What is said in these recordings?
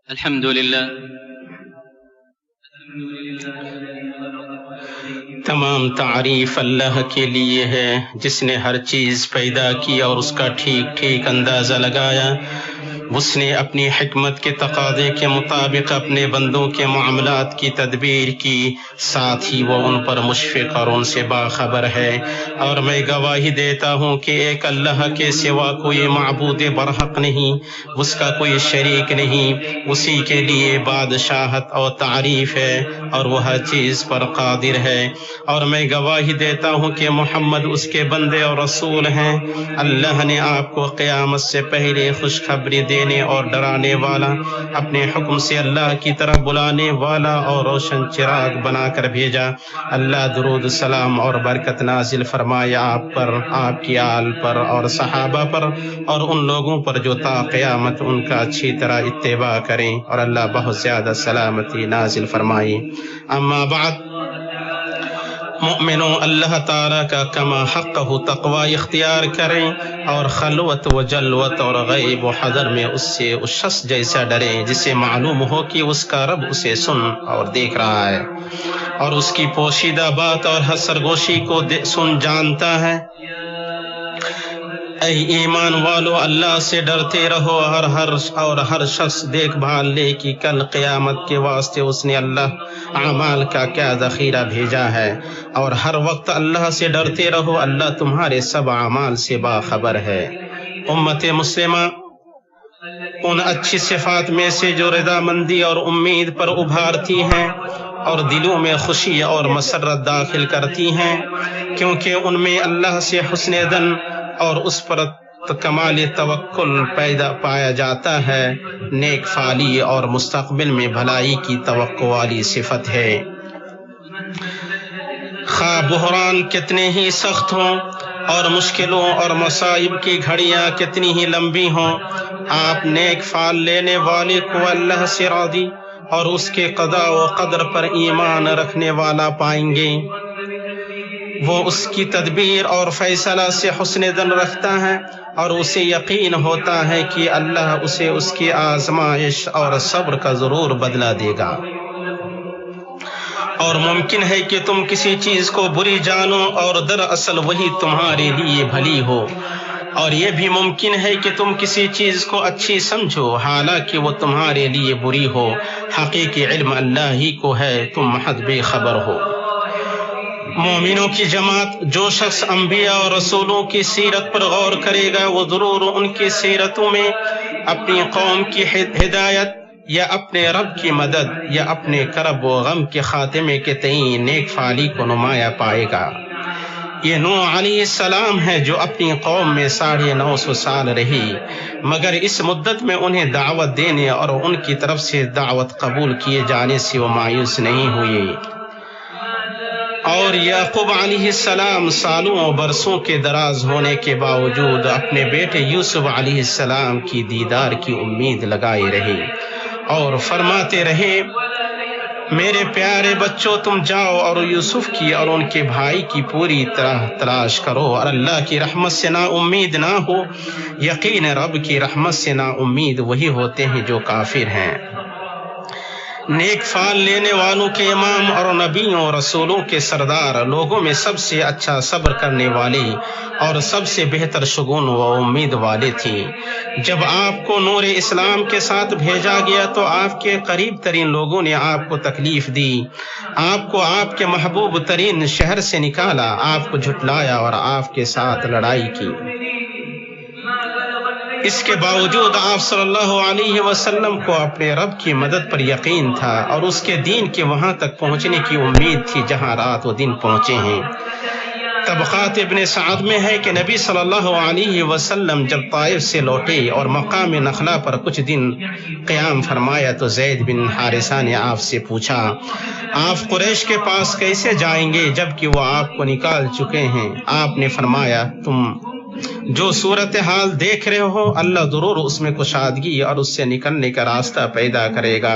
الحمدللہ تمام تعریف اللہ کے لیے ہے جس نے ہر چیز پیدا کی اور اس کا ٹھیک ٹھیک اندازہ لگایا۔ اس نے اپنی حکمت کے تقاضے کے مطابق اپنے بندوں کے معاملات کی تدبیر کی، ساتھ ہی وہ ان پر مشفق اور ان سے باخبر ہے۔ اور میں گواہی دیتا ہوں کہ ایک اللہ کے سوا کوئی معبود برحق نہیں، اس کا کوئی شریک نہیں، اسی کے لیے بادشاہت اور تعریف ہے اور وہ ہر چیز پر قادر ہے۔ اور میں گواہی دیتا ہوں کہ محمد اس کے بندے اور رسول ہیں۔ اللہ نے آپ کو قیامت سے پہلے خوشخبری دینے اور ڈرانے والا، اپنے حکم سے اللہ کی طرف بلانے والا اور روشن چراغ بنا کر بھیجا۔ اللہ درود سلام اور برکت نازل فرمائے آپ پر، آپ کی آل پر اور صحابہ پر اور ان لوگوں پر جو تا قیامت ان کا اچھی طرح اتباع کریں، اور اللہ بہت زیادہ سلامتی نازل فرمائے۔ اما بعد، مومنوں، اللہ تعالیٰ کا کما حق تقوی اختیار کریں اور خلوت و جلوت اور غیب و حضر میں اس سے اس شخص جیسا ڈریں جسے معلوم ہو کہ اس کا رب اسے سن اور دیکھ رہا ہے اور اس کی پوشیدہ بات اور ہر سرگوشی کو سن جانتا ہے۔ اے ایمان والو، اللہ سے ڈرتے رہو اور ہر شخص دیکھ بھال لے کہ کل قیامت کے واسطے اس نے اللہ اعمال کا کیا ذخیرہ بھیجا ہے، اور ہر وقت اللہ سے ڈرتے رہو، اللہ تمہارے سب اعمال سے باخبر ہے۔ امت مسلمہ ان اچھی صفات میں سے جو رضامندی اور امید پر ابھارتی ہیں اور دلوں میں خوشی اور مسرت داخل کرتی ہیں، کیونکہ ان میں اللہ سے حسن ظن اور اس پر کمال توکل پایا جاتا ہے، نیک فعلی اور مستقبل میں بھلائی کی توقع والی صفت ہے۔ خواہ بحران کتنے ہی سخت ہوں اور مشکلوں اور مصائب کی گھڑیاں کتنی ہی لمبی ہوں، آپ نیک فعل لینے والے کو اللہ سے راضی اور اس کے قضاء و قدر پر ایمان رکھنے والا پائیں گے۔ وہ اس کی تدبیر اور فیصلہ سے حسن ظن رکھتا ہے اور اسے یقین ہوتا ہے کہ اللہ اسے اس کی آزمائش اور صبر کا ضرور بدلہ دے گا۔ اور ممکن ہے کہ تم کسی چیز کو بری جانو اور دراصل وہی تمہارے لیے بھلی ہو، اور یہ بھی ممکن ہے کہ تم کسی چیز کو اچھی سمجھو حالانکہ وہ تمہارے لیے بری ہو۔ حقیقی علم اللہ ہی کو ہے، تم محض بے خبر ہو۔ مومنوں کی جماعت، جو شخص انبیاء اور رسولوں کی سیرت پر غور کرے گا وہ ضرور ان کی سیرتوں میں اپنی قوم کی ہدایت یا اپنے رب کی مدد یا اپنے کرب و غم کے خاتمے کے تئیں نیک فعلی کو نمایاں پائے گا۔ یہ نوح علیہ السلام ہے جو اپنی قوم میں 950 سال رہی، مگر اس مدت میں انہیں دعوت دینے اور ان کی طرف سے دعوت قبول کیے جانے سے وہ مایوس نہیں ہوئے۔ اور یعقوب علیہ السلام سالوں و برسوں کے دراز ہونے کے باوجود اپنے بیٹے یوسف علیہ السلام کی دیدار کی امید لگائے رہے اور فرماتے رہے، میرے پیارے بچوں، تم جاؤ اور یوسف کی اور ان کے بھائی کی پوری طرح تلاش کرو اور اللہ کی رحمت سے نا امید نہ ہو۔ یقین رب کی رحمت سے نا امید وہی ہوتے ہیں جو کافر ہیں۔ نیک فعل لینے والوں کے امام اور نبیوں اور رسولوں کے سردار، لوگوں میں سب سے اچھا صبر کرنے والے اور سب سے بہتر شگون و امید والے تھے۔ جب آپ کو نور اسلام کے ساتھ بھیجا گیا تو آپ کے قریب ترین لوگوں نے آپ کو تکلیف دی، آپ کو آپ کے محبوب ترین شہر سے نکالا، آپ کو جھٹلایا اور آپ کے ساتھ لڑائی کی۔ اس کے باوجود آپ صلی اللہ علیہ وسلم کو اپنے رب کی مدد پر یقین تھا اور اس کے دین کے وہاں تک پہنچنے کی امید تھی جہاں رات و دن پہنچے ہیں۔ طبقات ابن سعد میں ہے کہ نبی صلی اللہ علیہ وسلم جب طائف سے لوٹے اور مقام نخلا پر کچھ دن قیام فرمایا تو زید بن حارثہ نے آپ سے پوچھا، آپ قریش کے پاس کیسے جائیں گے جبکہ وہ آپ کو نکال چکے ہیں؟ آپ نے فرمایا، تم جو صورتحال دیکھ رہے ہو اللہ ضرور اس میں کشادگی اور اس سے نکلنے کا راستہ پیدا کرے گا،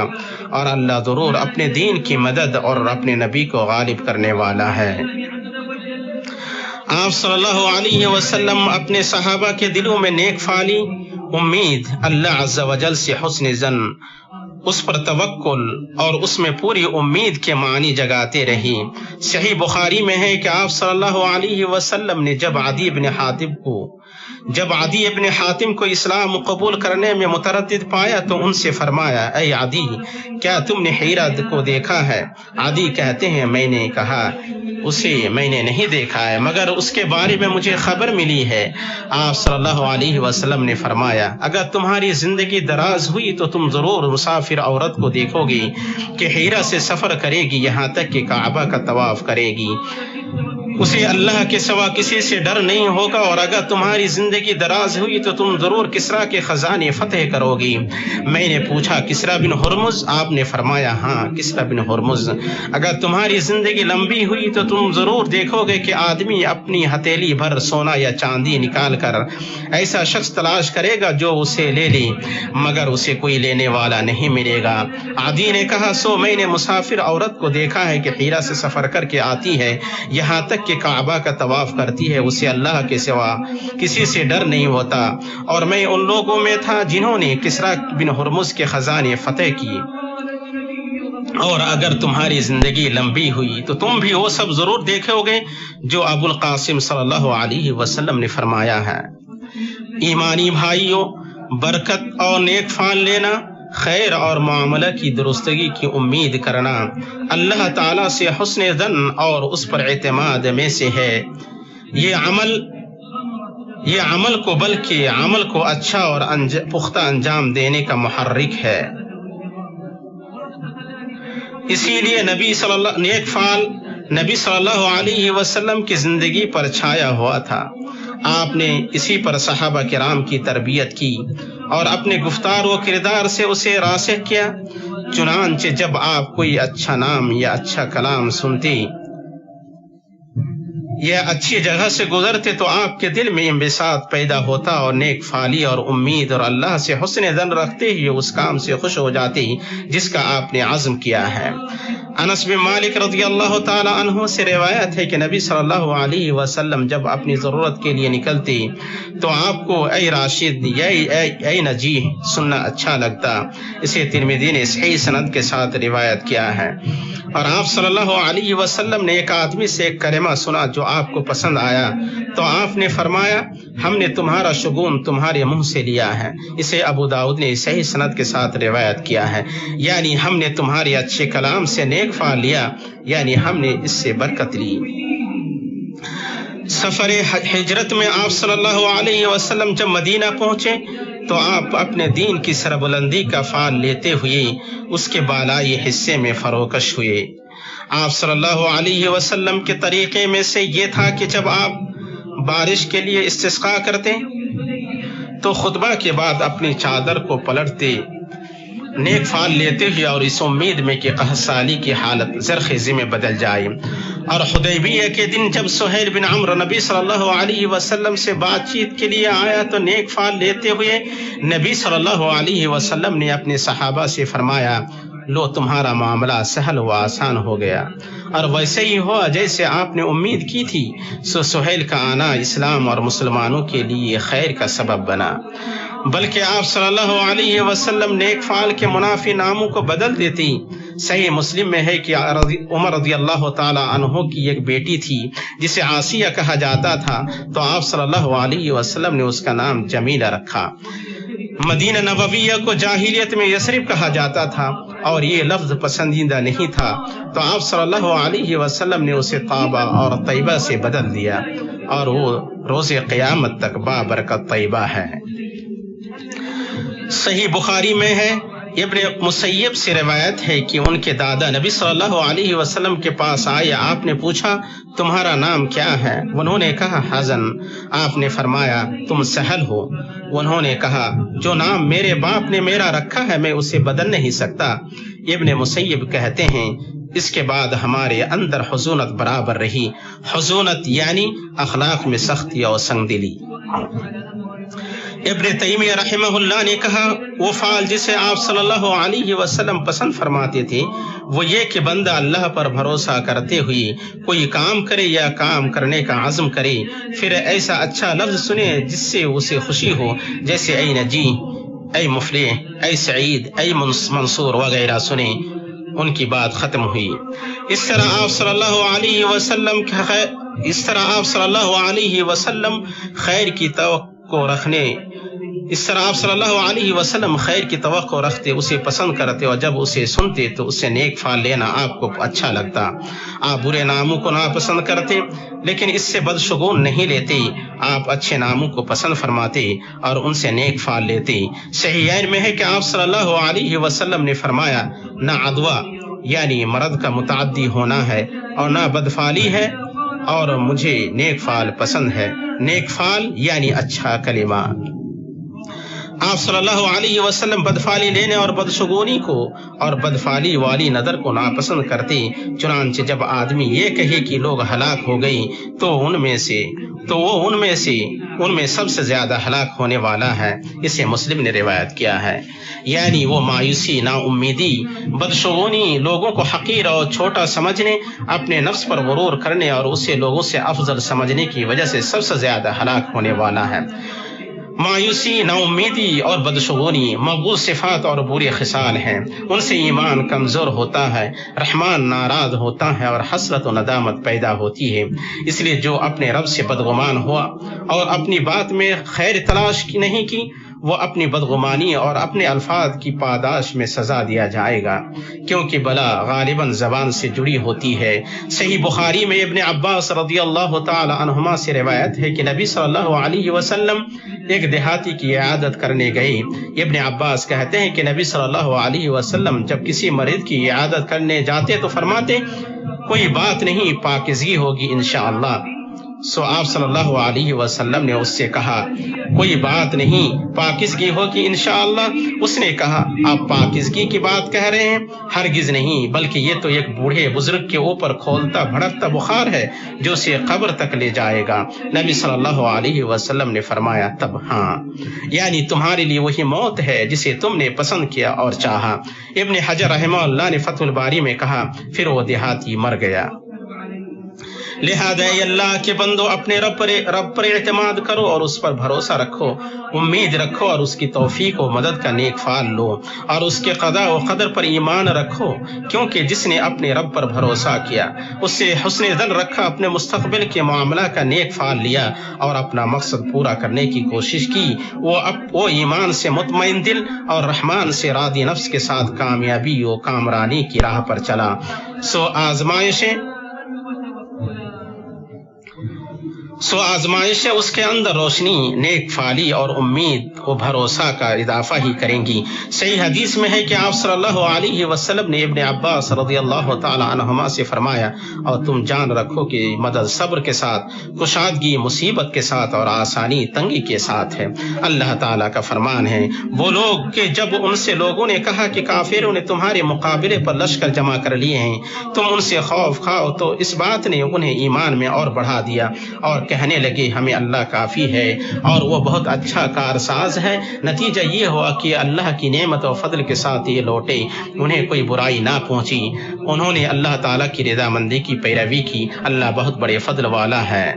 اور اللہ ضرور اپنے دین کی مدد اور اپنے نبی کو غالب کرنے والا ہے۔ آپ صلی اللہ علیہ وسلم اپنے صحابہ کے دلوں میں نیک فعلی، امید، اللہ عز و جل سے حسن ظن اس پر توکل اور اس میں پوری امید کے معنی جگاتے رہی۔ صحیح بخاری میں ہے کہ آپ صلی اللہ علیہ وسلم نے جب عدی ابن حاتم کو اسلام قبول کرنے میں متردد پایا تو ان سے فرمایا، اے عدی، کیا تم نے حیرہ کو دیکھا ہے؟ عدی کہتے ہیں میں نے کہا اسے میں نے نہیں دیکھا ہے، مگر اس کے بارے میں مجھے خبر ملی ہے۔ آپ صلی اللہ علیہ وسلم نے فرمایا، اگر تمہاری زندگی دراز ہوئی تو تم ضرور مسافر عورت کو دیکھو گی کہ حیرہ سے سفر کرے گی یہاں تک کہ کعبہ کا طواف کرے گی، اسے اللہ کے سوا کسی سے ڈر نہیں ہوگا، اور اگر تمہاری زندگی دراز ہوئی تو تم ضرور کسریٰ کے خزانے فتح کرو گی۔ میں نے پوچھا کسریٰ بن ہرمز؟ آپ نے فرمایا ہاں کسریٰ بن ہرمز۔ اگر تمہاری زندگی لمبی ہوئی تو تم ضرور دیکھو گے کہ آدمی اپنی ہتھیلی بھر سونا یا چاندی نکال کر ایسا شخص تلاش کرے گا جو اسے لے لے، مگر اسے کوئی لینے والا نہیں ملے گا۔ عدی نے کہا سو میں نے مسافر عورت کو دیکھا ہے کہ حیرہ سے سفر کر کے آتی ہے یہاں تک کہ کعبہ کا طواف کرتی ہے، اسے اللہ کے سوا کسی سے ڈر نہیں ہوتا، اور میں ان لوگوں میں تھا جنہوں نے کسریٰ بن ہرمز کے خزانے فتح کیے۔ اور اگر تمہاری زندگی لمبی ہوئی تو تم بھی وہ سب ضرور دیکھو گے جو ابو القاسم صلی اللہ علیہ وسلم نے فرمایا ہے۔ ایمانی بھائیوں، برکت اور نیک فال لینا، خیر اور معاملہ کی درستگی کی امید کرنا اللہ تعالیٰ سے حسن ظن اور اس پر اعتماد میں سے ہے۔ یہ عمل کو بلکہ عمل کو اچھا اور پختہ انجام دینے کا محرک ہے۔ اسی لیے نیک فال نبی صلی اللہ علیہ وسلم کی زندگی پر چھایا ہوا تھا۔ آپ نے اسی پر صحابہ کرام کی تربیت کی اور اپنے گفتار و کردار سے اسے راسخ کیا۔ چنانچہ جب آپ کوئی اچھا نام یا اچھا کلام سنتے یا اچھی جگہ سے گزرتے تو آپ کے دل میں انبساط پیدا ہوتا اور نیک فالی اور امید اور اللہ سے حسن ظن رکھتے ہوئے اس کام سے خوش ہو جاتے جس کا آپ نے عزم کیا ہے۔ انس بن مالک رضی اللہ تعالی عنہ سے روایت ہے کہ نبی صلی اللہ علیہ وسلم جب اپنی ضرورت کے لیے نکلتے تو آپ کو اے راشد یا اے نجیح سننا اچھا لگتا۔ اسے ترمذی نے صحیح سند کے ساتھ روایت کیا ہے۔ اور آپ صلی اللہ علیہ وسلم نے ایک آدمی سے ایک کلمہ سنا جو آپ کو پسند آیا تو آپ نے فرمایا ہم نے تمہارا شگون تمہارے منہ سے لیا ہے۔ اسے ابو داؤد نے صحیح سند کے ساتھ روایت کیا ہے، یعنی ہم نے تمہارے اچھے کلام سے نیک فال لیا، یعنی ہم نے اس سے برکت لی۔ سفر ہجرت میں آپ صلی اللہ علیہ وسلم جب مدینہ پہنچے تو آپ اپنے دین کی سربلندی کا فال لیتے ہوئے اس کے بالائی حصے میں فروکش ہوئے۔ آپ صلی اللہ علیہ وسلم کے طریقے میں سے یہ تھا کہ جب آپ بارش کے لیے استسقاء کرتے تو خطبہ کے بعد اپنی چادر کو پلٹتے، نیک فال لیتے ہوئے اور اس امید میں کہ قحط سالی کی حالت زرخیزی میں بدل جائے۔ اور حدیبیہ کے دن جب سہیل بن عمرو نبی صلی اللہ علیہ وسلم سے بات چیت کے لیے آیا تو نیک فال لیتے ہوئے نبی صلی اللہ علیہ وسلم نے اپنے صحابہ سے فرمایا لو تمہارا معاملہ سہل و آسان ہو گیا، اور ویسے ہی ہوا جیسے آپ نے امید کی تھی۔ سہیل کا آنا اسلام اور مسلمانوں کے لیے خیر کا سبب بنا، بلکہ آپ صلی اللہ علیہ وسلم نیک فال کے منافی ناموں کو بدل دیتی۔ صحیح مسلم میں ہے کہ عمر رضی اللہ تعالی عنہ کی ایک بیٹی تھی جسے عاصیہ کہا جاتا تھا، تو آپ صلی اللہ علیہ وسلم نے اس کا نام جمیلہ رکھا۔ مدینہ نبویہ کو جاہلیت میں یثرب کہا جاتا تھا اور یہ لفظ پسندیدہ نہیں تھا، تو آپ صلی اللہ علیہ وسلم نے اسے طابہ اور طیبہ سے بدل دیا، اور وہ روز قیامت تک بابرکت طیبہ ہے۔ صحیح بخاری میں ہے، ابن مسیب سے روایت ہے کہ ان کے دادا نبی صلی اللہ علیہ وسلم کے پاس آئے، آپ نے پوچھا تمہارا نام کیا ہے؟ انہوں نے کہا حزن۔ آپ نے فرمایا تم سہل ہو؟ انہوں نے کہا جو نام میرے باپ نے میرا رکھا ہے میں اسے بدل نہیں سکتا۔ ابن مسیب کہتے ہیں اس کے بعد ہمارے اندر حزونت برابر رہی۔ حزونت یعنی اخلاق میں سختی اور سنگ دلی۔ ابن تیمیہ رحمہ اللہ نے کہا وہ فعل جسے آپ صلی اللہ علیہ وسلم پسند فرماتے تھے وہ یہ کہ بندہ اللہ پر بھروسہ کرتے ہوئے کوئی کام کرے یا کام کرنے کا عزم کرے، پھر ایسا اچھا لفظ سنے جس سے اسے خوشی ہو، جیسے اے نجی، اے مفلح، اے سعید، اے منصور وغیرہ سنے۔ ان کی بات ختم ہوئی۔ اس طرح آپ صلی اللہ علیہ وسلم خیر کی توقع رکھتے، اسے پسند کرتے، اور جب اسے سنتے تو اس سے نیک پھال لینا آپ کو اچھا لگتا۔ آپ برے ناموں کو ناپسند کرتے لیکن اس سے بدشگون نہیں لیتے، آپ اچھے ناموں کو پسند فرماتے اور ان سے نیک پھال لیتے۔ صحیحین میں ہے کہ آپ صلی اللہ علیہ وسلم نے فرمایا، نہ عدوہ یعنی مرض کا متعدی ہونا ہے اور نہ بدفعلی ہے، اور مجھے نیک فعل پسند ہے۔ نیک فعل یعنی اچھا کلمہ۔ آپ صلی اللہ علیہ وسلم بدفعلی لینے اور بدشگونی کو اور بدفعلی والی نظر کو ناپسند کرتے۔ چنانچہ جب آدمی یہ کہے کہ لوگ ہلاک ہو گئی تو وہ ان میں سب سے زیادہ ہلاک ہونے والا ہے۔ اسے مسلم نے روایت کیا ہے۔ یعنی وہ مایوسی، نا امیدی، بدشگونی، لوگوں کو حقیر اور چھوٹا سمجھنے، اپنے نفس پر غرور کرنے اور اسے لوگوں سے افضل سمجھنے کی وجہ سے سب سے زیادہ ہلاک ہونے والا ہے۔ مایوسی، نا امیدی اور بدشگونی مقبوض صفات اور برے خصال ہیں۔ ان سے ایمان کمزور ہوتا ہے، رحمان ناراض ہوتا ہے اور حسرت و ندامت پیدا ہوتی ہے۔ اس لیے جو اپنے رب سے بدگمان ہوا اور اپنی بات میں خیر تلاش نہیں کی، وہ اپنی بدگمانی اور اپنے الفاظ کی پاداش میں سزا دیا جائے گا، کیونکہ بلا غالباً زبان سے جڑی ہوتی ہے۔ صحیح بخاری میں ابن عباس رضی اللہ تعالی عنہما سے روایت ہے کہ نبی صلی اللہ علیہ وسلم ایک دیہاتی کی عیادت کرنے گئے۔ ابن عباس کہتے ہیں کہ نبی صلی اللہ علیہ وسلم جب کسی مریض کی عیادت کرنے جاتے تو فرماتے، کوئی بات نہیں، پاکیزگی ہوگی انشاءاللہ۔ سو آپ صلی اللہ علیہ وسلم نے اس سے کہا، کوئی بات نہیں، پاکیزگی ہوگی انشاءاللہ۔ اس نے کہا، آپ پاکیزگی کی بات کہہ رہے ہیں؟ ہرگز نہیں، بلکہ یہ تو ایک بوڑھے بزرگ کے اوپر کھولتا بھڑکتا بخار ہے جو اسے قبر تک لے جائے گا۔ نبی صلی اللہ علیہ وسلم نے فرمایا، تب ہاں، یعنی تمہارے لیے وہی موت ہے جسے تم نے پسند کیا اور چاہا۔ ابن حجر رحمہ اللہ نے فتح الباری میں کہا، پھر وہ دیہاتی مر گیا۔ لہذا اے اللہ کے بندو، اپنے رب پر اعتماد کرو اور اس پر بھروسہ رکھو، امید رکھو اور اس کی توفیق و مدد کا نیک فعل لو اور اس کے قضاء و قدر پر ایمان رکھو، کیونکہ جس نے اپنے رب پر بھروسہ کیا، اس سے حسن ظن رکھا، اپنے مستقبل کے معاملہ کا نیک فعل لیا اور اپنا مقصد پورا کرنے کی کوشش کی، وہ ایمان سے مطمئن دل اور رحمان سے راضی نفس کے ساتھ کامیابی و کامرانی کی راہ پر چلا۔ آزمائشیں اس کے اندر روشنی، نیک فعلی اور امید و بھروسہ کا اضافہ ہی کریں گی۔ صحیح حدیث میں ہے کہ آپ صلی اللہ علیہ وسلم نے ابن عباس رضی اللہ تعالی عنہما سے فرمایا، اور تم جان رکھو کہ مدد صبر کے ساتھ، کشادگی مصیبت کے ساتھ اور آسانی تنگی کے ساتھ ہے۔ اللہ تعالیٰ کا فرمان ہے، وہ لوگ کہ جب ان سے لوگوں نے کہا کہ کافروں نے تمہارے مقابلے پر لشکر جمع کر لیے ہیں، تم ان سے خوف کھاؤ، تو اس بات نے انہیں ایمان میں اور بڑھا دیا اور کہنے لگے، ہمیں اللہ کافی ہے اور وہ بہت اچھا کارساز ہے۔ نتیجہ یہ ہوا کہ اللہ کی نعمت و فضل کے ساتھ یہ لوٹے، انہیں کوئی برائی نہ پہنچی، انہوں نے اللہ تعالیٰ کی رضامندی کی پیروی کی۔ اللہ بہت بڑے فضل والا ہے۔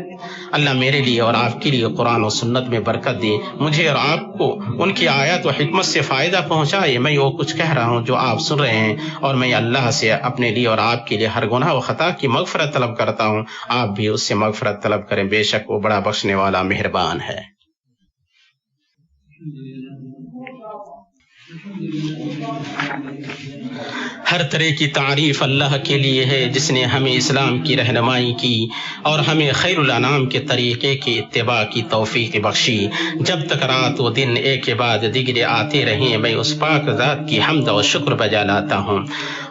اللہ میرے لیے اور آپ کے لیے قرآن و سنت میں برکت دے، مجھے اور آپ کو ان کی آیات و حکمت سے فائدہ پہنچائے۔ میں وہ کچھ کہہ رہا ہوں جو آپ سن رہے ہیں، اور میں اللہ سے اپنے لیے اور آپ کے لیے ہر گناہ و خطا کی مغفرت طلب کرتا ہوں۔ آپ بھی اس سے مغفرت طلب کریں، بے شک وہ بڑا بخشنے والا مہربان ہے۔ ہر طرح کی تعریف اللہ کے لیے ہے جس نے ہمیں اسلام کی رہنمائی کی اور ہمیں خیر الانام کے طریقے کی اتباع کی توفیق بخشی۔ جب تک رات و دن ایک کے بعد دیگرے آتے رہیں، میں اس پاک ذات کی حمد و شکر بجا لاتا ہوں،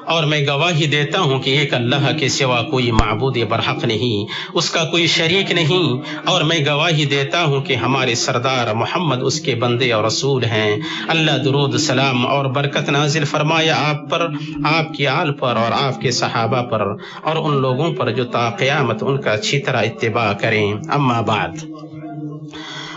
اور میں گواہی دیتا ہوں کہ ایک اللہ کے سوا کوئی معبود برحق نہیں، اس کا کوئی شریک نہیں، اور میں گواہی دیتا ہوں کہ ہمارے سردار محمد اس کے بندے اور رسول ہیں۔ اللہ درود سلام اور برکت نازل فرمایا آپ پر، آپ کی آل پر اور آپ کے صحابہ پر اور ان لوگوں پر جو تا قیامت ان کا اچھی طرح اتباع کریں۔ اما بعد،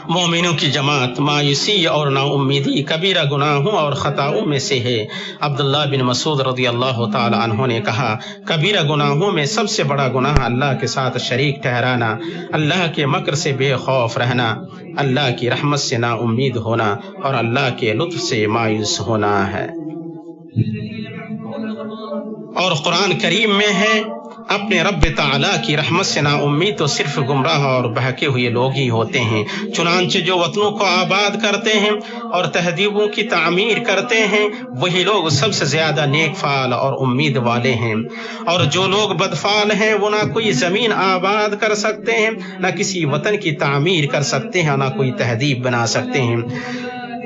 مومنوں کی جماعت مایوسی اور نا امیدی کبیرہ گناہوں اور خطاؤں میں سے ہے۔ عبداللہ بن مسعود رضی اللہ تعالی عنہ نے کہا، کبیرہ گناہوں میں سب سے بڑا گناہ اللہ کے ساتھ شریک ٹھہرانا، اللہ کے مکر سے بے خوف رہنا، اللہ کی رحمت سے نا امید ہونا اور اللہ کے لطف سے مایوس ہونا ہے۔ اور قرآن کریم میں ہے، اپنے رب تعالیٰ کی رحمت سے نا امید تو صرف گمراہ اور بہکے ہوئے لوگ ہی ہوتے ہیں۔ چنانچہ جو وطنوں کو آباد کرتے ہیں اور تہذیبوں کی تعمیر کرتے ہیں، وہی لوگ سب سے زیادہ نیک فعال اور امید والے ہیں، اور جو لوگ بدفعال ہیں وہ نہ کوئی زمین آباد کر سکتے ہیں، نہ کسی وطن کی تعمیر کر سکتے ہیں، نہ کوئی تہذیب بنا سکتے ہیں۔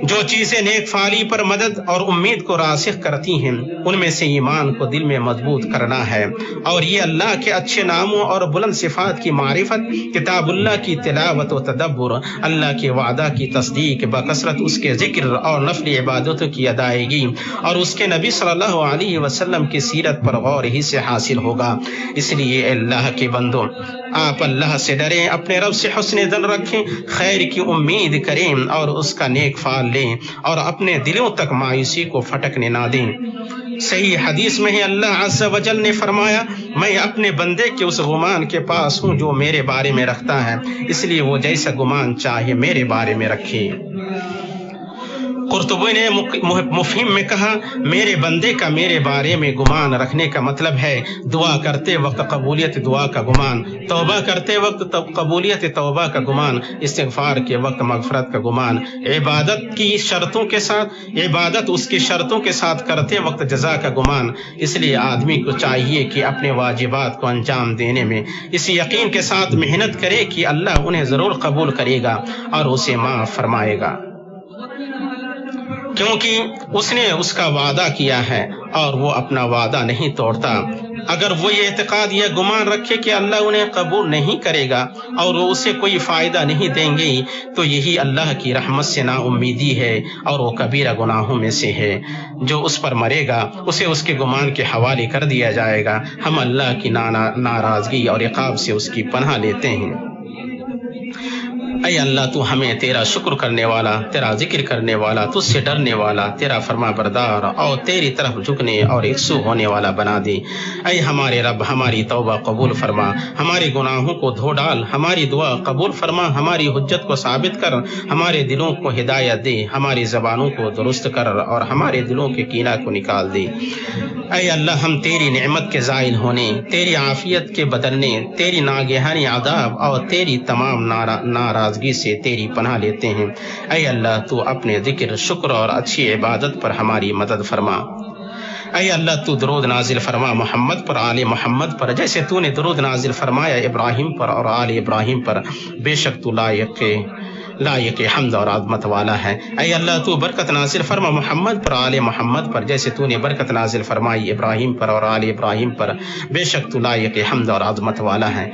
جو چیزیں نیک فعالی پر مدد اور امید کو راسخ کرتی ہیں، ان میں سے ایمان کو دل میں مضبوط کرنا ہے، اور یہ اللہ کے اچھے ناموں اور بلند صفات کی معرفت، کتاب اللہ کی تلاوت و تدبر، اللہ کے وعدہ کی تصدیق، بکثرت اس کے ذکر اور نفل عبادتوں کی ادائیگی، اور اس کے نبی صلی اللہ علیہ وسلم کی سیرت پر غور ہی سے حاصل ہوگا۔ اس لیے اے اللہ کے بندو، آپ اللہ سے ڈریں، اپنے رب سے حسن ظن رکھیں، خیر کی امید کریں اور اس کا نیک فعل لیں، اور اپنے دلوں تک مایوسی کو پھٹکنے نہ دیں۔ صحیح حدیث میں ہے، اللہ عز و جل نے فرمایا، میں اپنے بندے کے اس گمان کے پاس ہوں جو میرے بارے میں رکھتا ہے، اس لیے وہ جیسا گمان چاہے میرے بارے میں رکھے۔ قرطبی نے مفہم میں کہا، میرے بندے کا میرے بارے میں گمان رکھنے کا مطلب ہے دعا کرتے وقت قبولیت دعا کا گمان، توبہ کرتے وقت قبولیت توبہ کا گمان، استغفار کے وقت مغفرت کا گمان، عبادت اس کی شرطوں کے ساتھ کرتے وقت جزا کا گمان۔ اس لیے آدمی کو چاہیے کہ اپنے واجبات کو انجام دینے میں اس یقین کے ساتھ محنت کرے کہ اللہ انہیں ضرور قبول کرے گا اور اسے معاف فرمائے گا، کیونکہ اس نے اس کا وعدہ کیا ہے اور وہ اپنا وعدہ نہیں توڑتا۔ اگر وہ یہ اعتقاد یا گمان رکھے کہ اللہ انہیں قبول نہیں کرے گا اور وہ اسے کوئی فائدہ نہیں دیں گے، تو یہی اللہ کی رحمت سے نا امیدی ہے اور وہ کبیرہ گناہوں میں سے ہے۔ جو اس پر مرے گا اسے اس کے گمان کے حوالے کر دیا جائے گا۔ ہم اللہ کی ناراضگی اور عقاب سے اس کی پناہ لیتے ہیں۔ اے اللہ، تو ہمیں تیرا شکر کرنے والا، تیرا ذکر کرنے والا، تجھ سے ڈرنے والا، تیرا فرما بردار اور تیری طرف جھکنے اور یکسو ہونے والا بنا دے۔ اے ہمارے رب، ہماری توبہ قبول فرما، ہمارے گناہوں کو دھو ڈال، ہماری دعا قبول فرما، ہماری حجت کو ثابت کر، ہمارے دلوں کو ہدایت دے، ہماری زبانوں کو درست کر اور ہمارے دلوں کے کینہ کو نکال دے۔ اے اللہ، ہم تیری نعمت کے زائل ہونے، تیری عافیت کے بدلنے، تیری ناگہانی عذاب اور تیری تمام ناراضگی سے تیری پناہ لیتے ہیں۔ اے اللہ، تو اپنے ذکر، شکر اور اچھی عبادت پر ہماری مدد فرما۔ اے اللہ، تو درود نازل فرما محمد پر، آل محمد پر، جیسے تو نے درود نازل فرمایا ابراہیم پر اور آل ابراہیم پر۔ بے شک تو لائق حمد اور عظمت والا ہے۔ اے اللہ، تو برکت نازل فرما محمد پر، آل محمد پر، جیسے تو نے برکت نازل فرمائی ابراہیم پر اور آل ابراہیم پر۔ بے شک تو لائق حمد اور عظمت والا ہے۔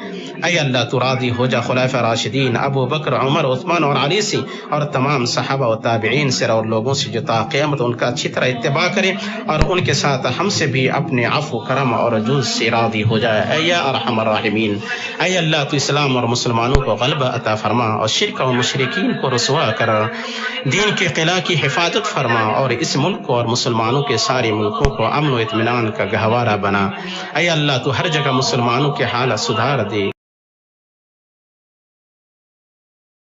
اے اللہ، تو راضی ہو جا خلفاء راشدین ابو بکر، عمر، عثمان اور علی سے، اور تمام صحابہ و تابعین سے اور لوگوں سے جو تا قیامت ان کا اچھی طرح اتباع کرے، اور ان کے ساتھ ہم سے بھی اپنے عفو، کرم اور جود سے راضی ہو جائے۔ اے یا ارحم الراحمین، اے اللہ، تو اسلام اور مسلمانوں کو غلبہ عطا فرما اور شرک اور مشرکین کو رسوا کر دین کے قلعہ کی حفاظت فرما، اور اس ملک کو اور مسلمانوں کے سارے ملکوں کو امن و اطمینان کا گہوارہ بنا۔ اے اللہ، تو ہر جگہ مسلمانوں کے حالت سدھار دے۔